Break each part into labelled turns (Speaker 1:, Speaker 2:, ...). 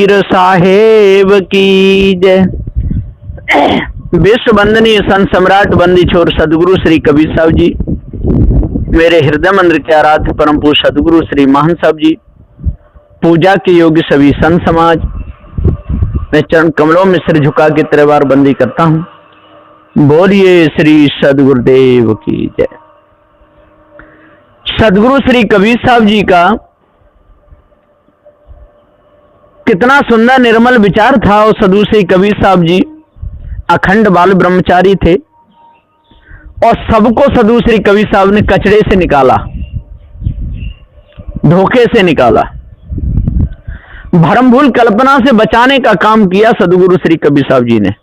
Speaker 1: पीर साहेब की जय। विश्व वंदनीय संत सम्राट बंदी छोर सदगुरु श्री कबीर साहब जी, मेरे हृदय मंदिर के आराध्य परम पूज्य सदगुरु श्री महान साहब जी, पूजा के योग्य सभी संत समाज, मैं चरण कमलों में सिर झुका के त्रिवार बंदी करता हूं। बोलिए श्री सदगुरुदेव की जय। सदगुरु श्री कबीर साहब जी का कितना सुंदर निर्मल विचार था। और सदगुरु श्री कबीर साहब जी अखंड बाल ब्रह्मचारी थे और सबको सदगुरु श्री कबीर साहब ने कचड़े से निकाला, धोखे से निकाला, भरम भूल कल्पना से बचाने का काम किया सदगुरु श्री कबीर साहब जी ने।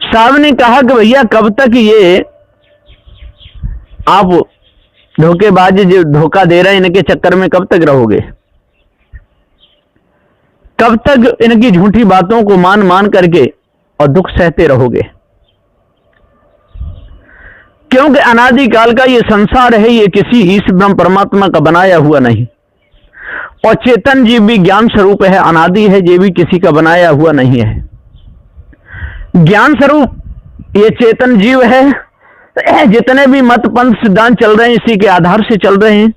Speaker 1: साहब ने कहा कि भैया कब तक ये आप धोखेबाज जो धोखा दे रहे हैं इनके चक्कर में कब तक रहोगे, कब तक इनकी झूठी बातों को मान मान करके और दुख सहते रहोगे। क्योंकि अनादिकाल का ये संसार है, ये किसी ईश ब्रह्म परमात्मा का बनाया हुआ नहीं। और चेतन जीव भी ज्ञान स्वरूप है, अनादि है, ये भी किसी का बनाया हुआ नहीं है। ज्ञान स्वरूप ये चेतन जीव है। जितने भी मत पंथ सिद्धांत चल रहे हैं इसी के आधार से चल रहे हैं।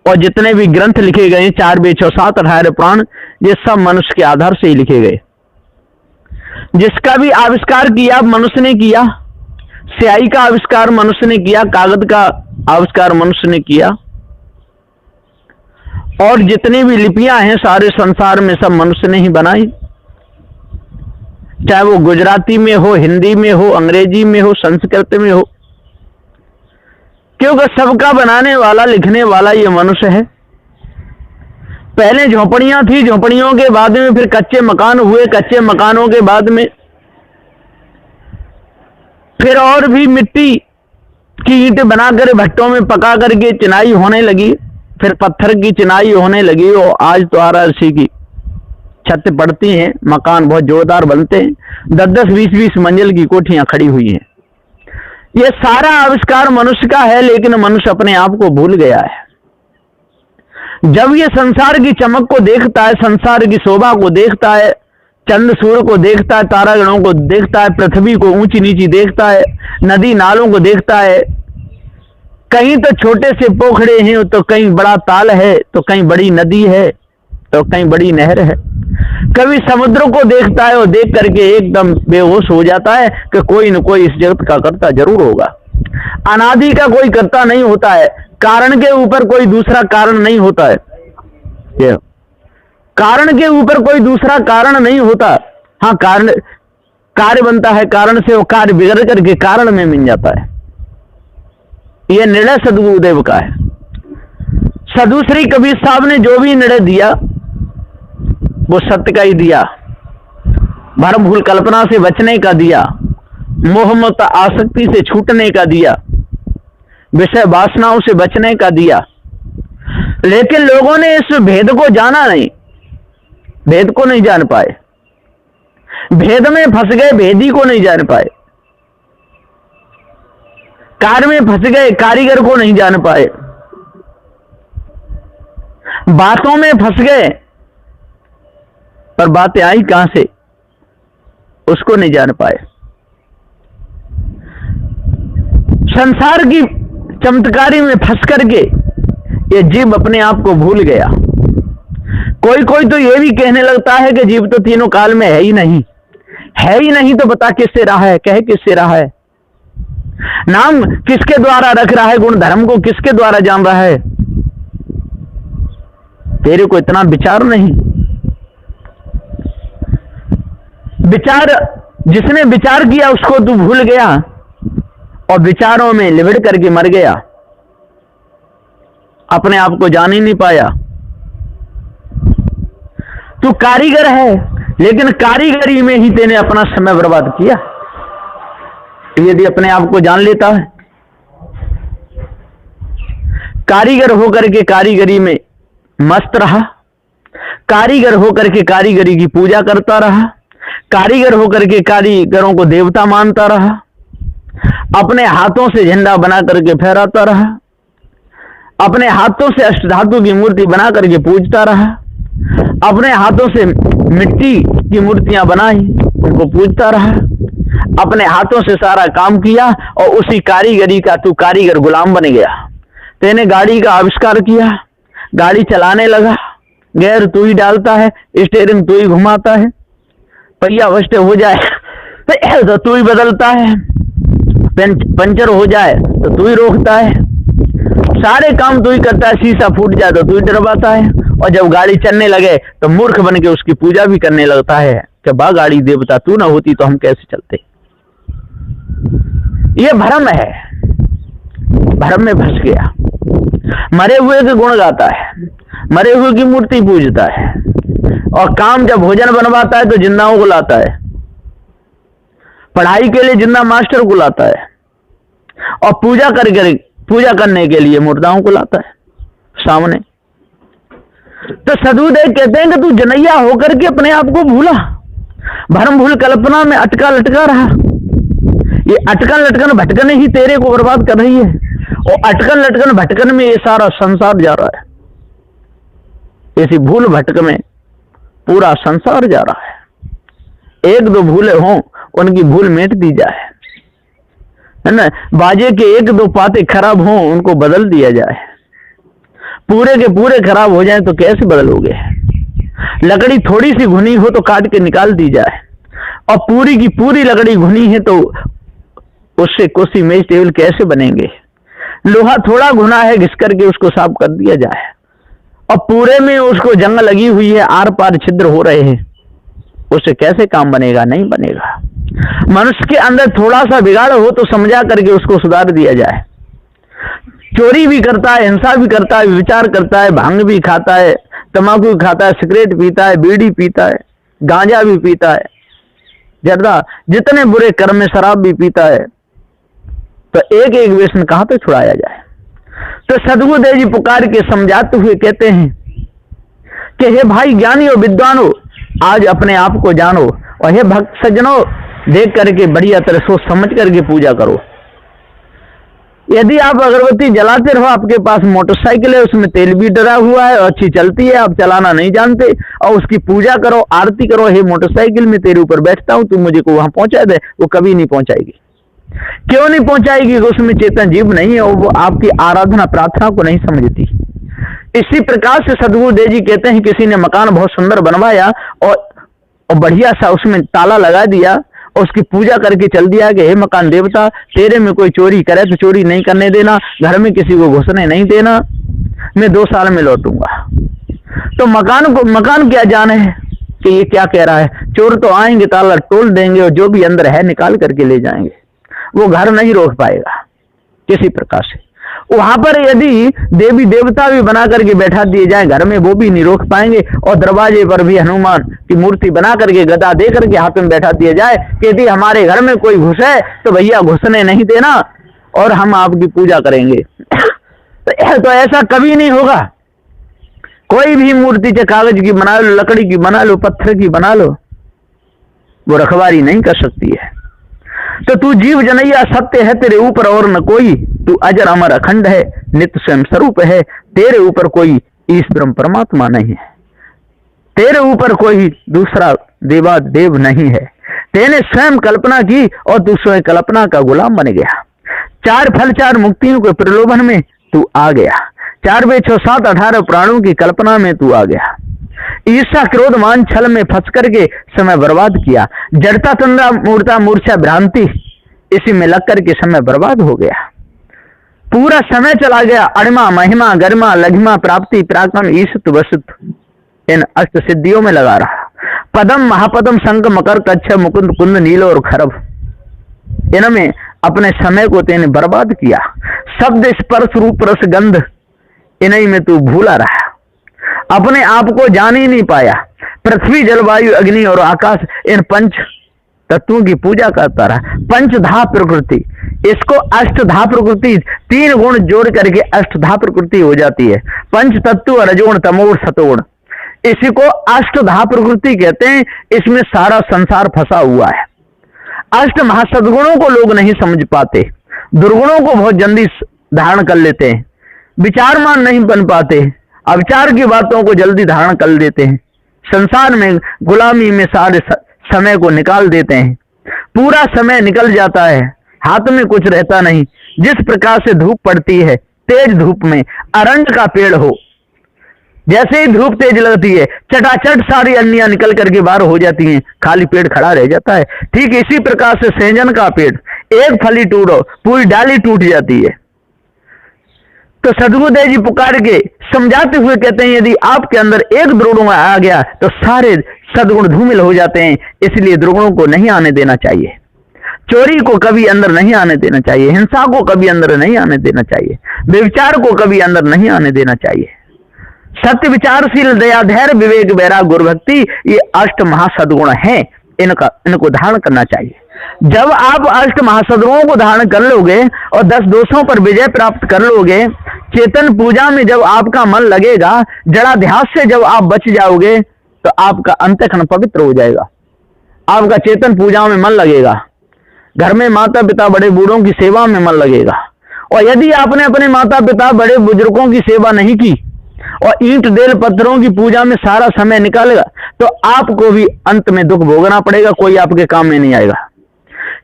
Speaker 1: और जितने भी ग्रंथ लिखे गए, 4 वेद 7 18 पुराण, ये सब मनुष्य के आधार से ही लिखे गए। जिसका भी आविष्कार किया मनुष्य ने किया। स्याही का आविष्कार मनुष्य ने किया, कागज का आविष्कार मनुष्य ने किया। और जितनी भी लिपियां हैं सारे संसार में सब मनुष्य ने ही बनाई। चाहे वो गुजराती में हो, हिंदी में हो, अंग्रेजी में हो, संस्कृत में हो, क्योंकि सबका बनाने वाला लिखने वाला ये मनुष्य है। पहले झोपड़ियां थी, झोपड़ियों के बाद में फिर कच्चे मकान हुए, कच्चे मकानों के बाद में फिर और भी मिट्टी की ईंट बनाकर भट्टों में पका करके चिनाई होने लगी, फिर पत्थर की चिनाई होने लगी। और आज तो आरसी की छत पड़ती हैं, मकान बहुत जोरदार बनते हैं, 10-10 20-20 मंजिल की कोठियां खड़ी हुई हैं। ये सारा आविष्कार मनुष्य का है, लेकिन मनुष्य अपने आप को भूल गया है। जब ये संसार की चमक को देखता है, संसार की शोभा को देखता है, चंद्र सूर्य को देखता है, तारागणों को देखता है, पृथ्वी को ऊंची नीची देखता है, नदी नालों को देखता है, कहीं तो छोटे से पोखड़े हैं तो कहीं बड़ा ताल है, तो कहीं बड़ी नदी है, तो कहीं बड़ी नहर है। कभी समुद्र को देखता है और देख करके एकदम बेहोश हो जाता है कि कोई न कोई इस जगत का कर्ता जरूर होगा। अनादि का कोई कर्ता नहीं होता है, कारण के ऊपर कोई दूसरा कारण नहीं होता है। कारण के ऊपर कोई दूसरा कारण नहीं होता। हाँ, कारण कार्य बनता है, कारण से वो कार्य बिगड़ करके कारण में मिल जाता है। यह निर्णय सदगुरुदेव का है। सदगुरु श्री कबीर साहब ने जो भी निर्णय दिया वो सत्य का ही दिया, भरम भूल कल्पना से बचने का दिया, मोह मत आसक्ति से छूटने का दिया, विषय वासनाओं से बचने का दिया। लेकिन लोगों ने इस भेद को जाना नहीं, भेद को नहीं जान पाए, भेद में फंस गए, भेदी को नहीं जान पाए, कार्य में फंस गए, कारीगर को नहीं जान पाए, बातों में फंस गए पर बातें आई कहां से उसको नहीं जान पाए। संसार की चमत्कारी में फंस करके ये जीव अपने आप को भूल गया। कोई कोई तो ये भी कहने लगता है कि जीव तो तीनों काल में है ही नहीं, है ही नहीं तो बता किससे रहा है, कहे किससे रहा है, नाम किसके द्वारा रख रहा है, गुण धर्म को किसके द्वारा जान रहा है। तेरे को इतना विचार नहीं। विचार जिसने विचार किया उसको तू भूल गया और विचारों में लिबड़ करके मर गया, अपने आप को जान ही नहीं पाया। तू कारीगर है, लेकिन कारीगरी में ही तेने अपना समय बर्बाद किया। यदि अपने आप को जान लेता है, कारीगर होकर के कारीगरी में मस्त रहा, कारीगर होकर के कारीगरी की पूजा करता रहा, कारीगर होकर के कारीगरों को देवता मानता रहा, अपने हाथों से झंडा बना करके फहराता रहा, अपने हाथों से अष्टधातु की मूर्ति बना करके पूजता रहा, अपने हाथों से मिट्टी की मूर्तियां बनाई, उनको पूजता रहा, अपने हाथों से सारा काम किया और उसी कारीगरी का तू कारीगर गुलाम बन गया। तेने गाड़ी का आविष्कार किया, गाड़ी चलाने लगा, गियर तू ही डालता है, स्टीयरिंग तू ही घुमाता है, पहिया वस्ट हो जाए तो तू ही बदलता है, पंचर हो जाए तो तू ही रोकता है, सारे काम तू ही करता है, शीशा फूट जाए तो तू ही डरवाता है, और जब गाड़ी चलने लगे तो मूर्ख बन के उसकी पूजा भी करने लगता है कि बा गाड़ी देवता तू ना होती तो हम कैसे चलते। ये भ्रम है, भ्रम में फंस गया। मरे हुए के गुण गाता है, मरे हुए की मूर्ति पूजता है, और काम जब भोजन बनवाता है तो जिंदाओं को लाता है, पढ़ाई के लिए जिंदा मास्टर को लाता है, और पूजा करने के लिए मुर्दाओं को लाता है सामने। तो सदगुरुदेव कहते हैं कि तू जनैया होकर के अपने आप को भूला, भ्रम भूल कल्पना में अटका लटका रहा। ये अटकन लटकन भटकन ही तेरे को बर्बाद कर रही है, और अटकन लटकन भटकन में ये सारा संसार जा रहा है। इसी भूल भटक में पूरा संसार जा रहा है। एक दो भूले हों, उनकी भूल मिट दी जाए, है ना। बाजे के एक दो पाते खराब हों, उनको बदल दिया जाए। पूरे के पूरे खराब हो जाएं तो कैसे बदलोगे। लकड़ी थोड़ी सी घुनी हो तो काट के निकाल दी जाए, और पूरी की पूरी लकड़ी घुनी है तो उससे कुर्सी मेज टेबल कैसे बनेंगे। लोहा थोड़ा घुना है, घिस करके उसको साफ कर दिया जाए, और पूरे में उसको जंग लगी हुई है, आर पार छिद्र हो रहे हैं, उससे कैसे काम बनेगा। नहीं बनेगा। मनुष्य के अंदर थोड़ा सा बिगाड़ हो तो समझा करके उसको सुधार दिया जाए। चोरी भी करता है, हिंसा भी करता है, विचार करता है, भांग भी खाता है, तंबाकू खाता है, सिगरेट पीता है, बीड़ी पीता है, गांजा भी पीता है, जर्दा, जितने बुरे कर्म में शराब भी पीता है, तो एक एक व्यसन कहां पे छुड़ाया जाए। तो सदगुरुदेव जी पुकार के समझाते हुए कहते हैं कि हे भाई ज्ञानी और विद्वानो, आज अपने आप को जानो, और हे भक्त सज्जनों, देख करके बढ़िया तरह सोच समझ करके पूजा करो। यदि आप अगरबत्ती जलाते रहो, आपके पास मोटरसाइकिल है, उसमें तेल भी डरा हुआ है और अच्छी चलती है, आप चलाना नहीं जानते, और उसकी पूजा करो, आरती करो, हे मोटरसाइकिल में तेरे ऊपर बैठता हूं, तू मुझे को वहां पहुंचा दे, वो कभी नहीं पहुंचाएगी। क्यों नहीं पहुंचाएगी? उसमें चेतन जीव नहीं है, और वो आपकी आराधना प्रार्थना को नहीं समझती। इसी प्रकार से सदगुरुदेव जी कहते हैं, किसी ने मकान बहुत सुंदर बनवाया और बढ़िया सा उसमें ताला लगा दिया, और उसकी पूजा करके चल दिया कि हे मकान देवता, तेरे में कोई चोरी करे तो चोरी नहीं करने देना, घर में किसी को घुसने नहीं देना, मैं 2 साल में लौटूंगा। तो मकान क्या जाने है कि ये क्या कह रहा है। चोर तो आएंगे, ताला तोड़ देंगे, और जो भी अंदर है निकाल करके ले जाएंगे, वो घर नहीं रोक पाएगा किसी प्रकार से। वहां पर यदि देवी देवता भी बना करके बैठा दिए जाए घर में, वो भी नहीं रोक पाएंगे, और दरवाजे पर भी हनुमान की मूर्ति बना करके गदा दे करके हाथ में बैठा दिया जाए कि यदि हमारे घर में कोई घुसे तो भैया घुसने नहीं देना, और हम आपकी पूजा करेंगे। तो ऐसा कभी नहीं होगा। कोई भी मूर्ति चाहे कागज की बना लो, लकड़ी की बना लो, पत्थर की बना लो, वो रखवारी नहीं कर सकती है। तो तू जीव जनैया सत्य है तेरे ऊपर और न कोई, तू अजर अमर अखंड है, नित्य स्वयं स्वरूप है, तेरे ऊपर कोई ईश ब्रह्म परमात्मा नहीं है, तेरे ऊपर कोई दूसरा देवा देव नहीं है। तेने स्वयं कल्पना की और तू स्वयं कल्पना का गुलाम बन गया। 4 फल 4 मुक्तियों के प्रलोभन में तू आ गया, 4 वे 6 7 18 प्राणों की कल्पना में तू आ गया। ईर्षा क्रोध मान छल में फंस करके समय बर्बाद किया, जड़ता तंद्रा मूर्ता मूर्छा भ्रांति इसी में लग करके समय बर्बाद हो गया। पूरा समय चला गया, अणिमा महिमा गरिमा लघिमा प्राप्ति पराक्रम ईशत वसुत इन अष्ट सिद्धियों में लगा रहा। पदम महापदम शंख मकर कच्छ मुकुंद कुंद नील और खरब, इनमें अपने समय को तेने बर्बाद किया। शब्द स्पर्श रूप रस गंध इन्हीं में तू भूला रहा, अपने आप को जान ही नहीं पाया। पृथ्वी जलवायु अग्नि और आकाश इन 5 तत्वों की पूजा करता रहा। पंचधा प्रकृति, इसको अष्टधा प्रकृति, 3 गुण जोड़ करके अष्टधा प्रकृति हो जाती है। पंच तत्व रजोगुण तमोगुण सतोगुण, इसी को अष्टधा प्रकृति कहते हैं। इसमें सारा संसार फंसा हुआ है। अष्ट महासदगुणों को लोग नहीं समझ पाते, दुर्गुणों को बहुत जल्दी धारण कर लेते हैं, विचारमान नहीं बन पाते, अविचार की बातों को जल्दी धारण कर लेते हैं, संसार में गुलामी में सारे समय को निकाल देते हैं। पूरा समय निकल जाता है, हाथ में कुछ रहता नहीं। जिस प्रकार से धूप पड़ती है, तेज धूप में अरंड का पेड़ हो, जैसे ही धूप तेज लगती है चटाचट सारी अन्नियां निकल करके बाहर हो जाती हैं, खाली पेड़ खड़ा रह जाता है। ठीक इसी प्रकार से सेंजन का पेड़, एक फली टूटो पूरी डाली टूट जाती है। तो सदगुरुदेव जी पुकार के समझाते हुए कहते हैं, यदि आपके अंदर एक दुर्गुण आ गया तो सारे सदगुण धूमिल हो जाते हैं। इसलिए दुर्गुणों को नहीं आने देना चाहिए। चोरी को कभी अंदर नहीं आने देना चाहिए, हिंसा को कभी अंदर नहीं आने देना चाहिए, व्यभिचार को कभी अंदर नहीं आने देना चाहिए। सत्य, विचारशील, दया, धैर्य, विवेक, वैराग्य, गुरु भक्ति, ये अष्ट महासदगुण हैं। इनको धारण करना चाहिए। जब आप अष्ट महासदगुणों को धारण कर लोगे और 10 दोषों पर विजय प्राप्त कर लोगे, चेतन पूजा में जब आपका मन लगेगा, जड़ाध्यास से जब आप बच जाओगे, तो आपका अंतःकरण पवित्र हो जाएगा। आपका चेतन पूजा में मन लगेगा, घर में माता पिता बड़े बूढ़ों की सेवा में मन लगेगा। और यदि आपने अपने माता पिता बड़े बुजुर्गों की सेवा नहीं की और ईंट देल पत्थरों की पूजा में सारा समय निकालेगा, तो आपको भी अंत में दुख भोगना पड़ेगा, कोई आपके काम में नहीं आएगा।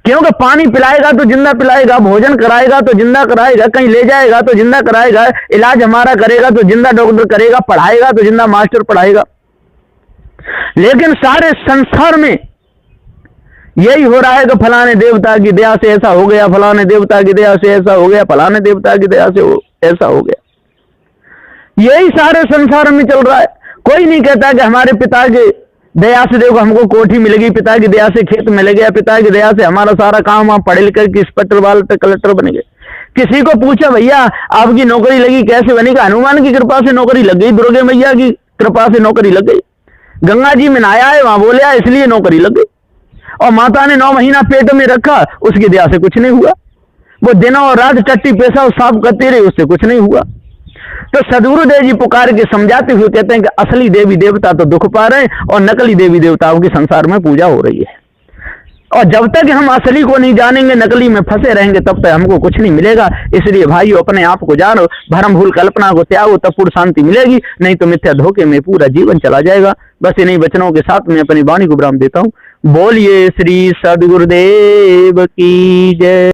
Speaker 1: क्योंकि पानी पिलाएगा तो जिंदा पिलाएगा, भोजन कराएगा तो जिंदा कराएगा, कहीं ले जाएगा तो जिंदा कराएगा, इलाज हमारा करेगा तो जिंदा डॉक्टर करेगा, पढ़ाएगा तो जिंदा मास्टर पढ़ाएगा। लेकिन सारे संसार में यही हो रहा है कि फलाने देवता की दया से ऐसा हो गया, फलाने देवता की दया से ऐसा हो गया, फलाने देवता की दया से ऐसा हो गया। यही सारे संसार में चल रहा है। कोई नहीं कहता कि हमारे पिता के दया से देखो हमको कोठी मिलेगी, पिता की दया से खेत मिल गया, पिता की दया से हमारा सारा काम आप पढ़े लिख कर इंस्पेक्टर वाले कलेक्टर बन गए। किसी को पूछा भैया आपकी नौकरी लगी कैसे बनेगा? हनुमान की कृपा से नौकरी लग गई, दुर्गे मैया की कृपा से नौकरी लग गई, गंगा जी में नहाया है वहां बोले इसलिए नौकरी लग गई। और माता ने 9 महीना पेट में रखा, उसकी दया से कुछ नहीं हुआ। वो दिनों और रात टट्टी पैसा साफ करती रही, उससे कुछ नहीं हुआ। तो सदगुरुदेव जी पुकार के समझाते हुए कहते हैं कि असली देवी देवता तो दुख पा रहे हैं और नकली देवी देवताओं की संसार में पूजा हो रही है। और जब तक हम असली को नहीं जानेंगे, नकली में फंसे रहेंगे, तब तक हमको कुछ नहीं मिलेगा। इसलिए भाइयों अपने आप को जानो, भरम भूल कल्पना को त्यागो, तब पूर्ण शांति मिलेगी, नहीं तो मिथ्या धोखे में पूरा जीवन चला जाएगा। बस इन्हीं वचनों के साथ मैं अपनी वाणी को विराम देता हूँ। बोलिए श्री सदगुरुदेव की जय।